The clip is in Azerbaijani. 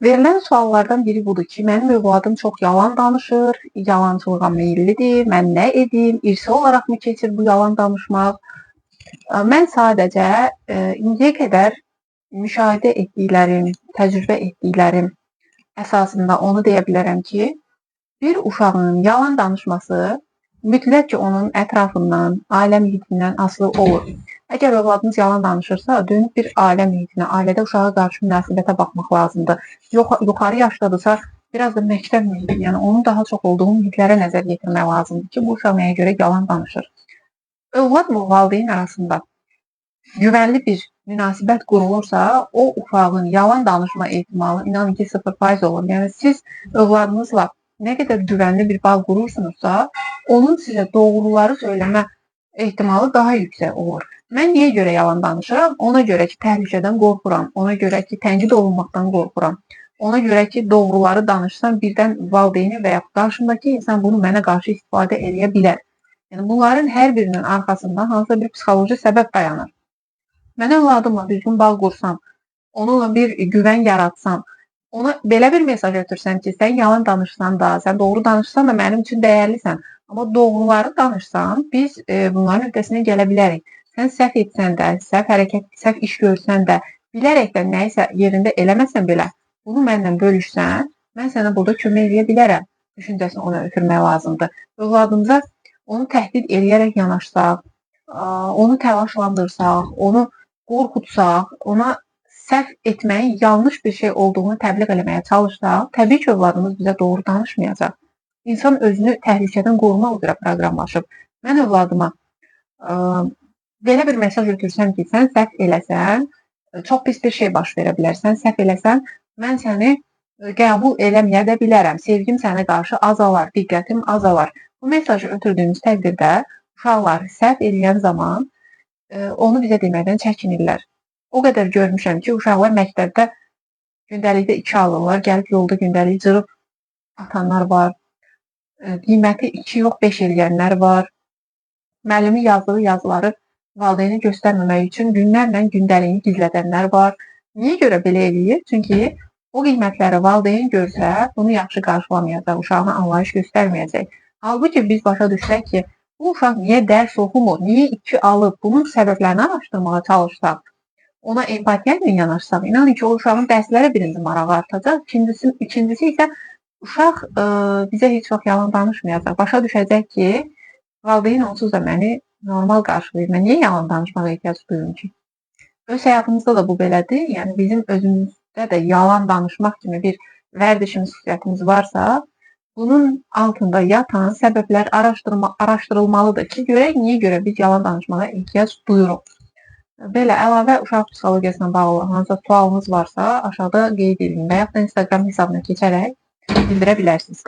Verilən suallardan biri budur ki, mənim övladım çox yalan danışır, yalançılığa meyillidir, mən nə edim, irsi olaraqmı keçir bu yalan danışmaq? Mən sadəcə indiyə qədər müşahidə etdiklərim, təcrübə etdiklərim əsasında onu deyə bilərəm ki, bir uşağın yalan danışması mütləq ki, onun ətrafından, ailə mühitindən asılı olur. Əgər övladınız yalan danışırsa, dönüb bir ailə mühitinə, ailədə uşağa qarşı münasibətə baxmaq lazımdır. Yuxarı yaşdadırsa, biraz da məktəb mühiti, yəni onun daha çox olduğu mühitlərə nəzər yetirmək lazımdır ki, bu uşaq nəyə görə yalan danışır. Övlad və valideyn arasında güvənli bir münasibət qurulursa, o uşağın yalan danışma ehtimalı inanın ki 0% olur. Yəni siz övladınızla nə qədər güvənli bir bağ qurursunuzsa, onun sizə doğruları söyləmə ehtimalı daha yüksək olur. Mən niyə görə yalan danışıram? Ona görə ki, təhlükədən qorxuram. Ona görə ki, tənqid olunmaqdan qorxuram. Ona görə ki, doğruları danışsam birdən valideyni və ya qarşımdakı insan bunu mənə qarşı istifadə edə bilər. Yəni bunların hər birinin arxasında hansısa bir psixoloji səbəb dayanır. Mən övladımla düzgün bağ qursam, onunla bir güvən yaratsam, ona belə bir mesaj ötürsəm ki, sən yalan danışsan da, sən doğru danışsan da mənim üçün dəyərlisən. Amma doğruları danışsan, biz bunların öhdəsindən gələ bilərik. Sən səhv etsən də, səhv hərəkət, səhv iş görsən də, bilərəkdən nəyisə yerində eləməsən belə, bunu mənlə bölüşsən, mən sənə burada kömək edə bilərəm. Düşüncəsini ona ötürmək lazımdır. Övladımıza onu təhdid edərək yanaşsaq, onu təlaşlandırsaq, onu qorxutsaq, ona səhv etməyin yanlış bir şey olduğunu təbliğ eləməyə çalışsaq, təbii ki, övladımız bizə doğru danışmayacaq. İnsan özünü təhlükədən qorumaq üzrə proqramlaşıb. Mən övladıma belə bir mesaj ötürsəm ki, sən səhv eləsən, çox pis bir şey baş verə bilər. Sən səhv eləsən, mən səni qəbul eləməyə də bilərəm. Sevgim sənə qarşı azalar, diqqətim azalar. Bu mesajı ötürdüyümüz təqdirdə uşaqlar səhv eləyən zaman onu bizə deməkdən çəkinirlər. O qədər görmüşəm ki, uşaqlar məktəbdə gündəlikdə 2 alırlar, gəlib yolda gündəlik cırıb atanlar var. Qiyməti 2 yox 5 eləyənlər var. Müəllimi yazdığı yazıları valideyni göstərməmək üçün günlərlə gündəliyini gizlədənlər var. Niyə görə belə eləyir? Çünki o qiymətləri valideyn görsə, bunu yaxşı qarşılamayacaq, uşağına anlayış göstərməyəcək. Halbuki biz başa düşsək ki, bu uşaq niyə dərs oxumur, niyə 2 alıb, bunun səbəblərini araşdırmağa çalışsaq, ona empatiya ilə yanaşsaq, inanın ki, o uşağın dərslərə birinci marağı artacaq, ikincisi isə uşaq bizə heç vaxt yalan danışmayacaq. Başa düşəcək ki, valideyn onsuz da məni normal qarşılayır. Mən niyə yalan danışmağa ehtiyac duyurum ki? Öz həyatımızda da bu belədir. Yəni bizim özümüzdə də yalan danışmaq kimi bir vərdişimiz, xüsusiyyətimiz varsa, bunun altında yatan səbəblər araşdırılmalıdır ki, görək niyə görə biz yalan danışmağa ehtiyac duyuruq. Belə əlavə uşaq psixologiyasına bağlı hansısa sualınız varsa, aşağıda qeyd edin və yaxud da Instagram hesabına keçərək bildirə bilərsiniz.